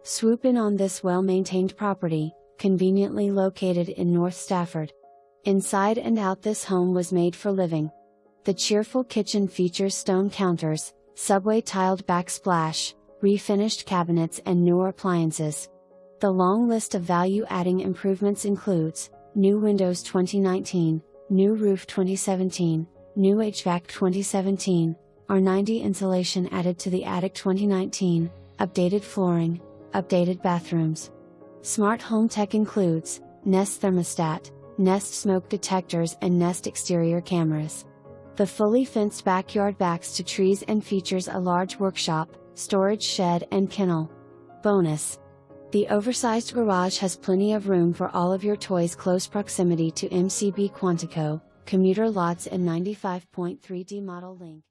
Swoop in on this well-maintained property, conveniently located in North Stafford. Inside and out, this home was made for living. The cheerful kitchen features stone counters, subway tiled backsplash, refinished cabinets and newer appliances. The long list of value-adding improvements includes new windows 2019, new roof 2017, new HVAC 2017, R90 insulation added to the attic 2019, updated flooring, updated bathrooms. Smart home tech includes Nest thermostat, Nest smoke detectors and Nest exterior cameras. The fully fenced backyard backs to trees and features a large workshop, storage shed and kennel. Bonus: the oversized garage has plenty of room for all of your toys. Close proximity to MCB Quantico, commuter lots and 95.3D model link.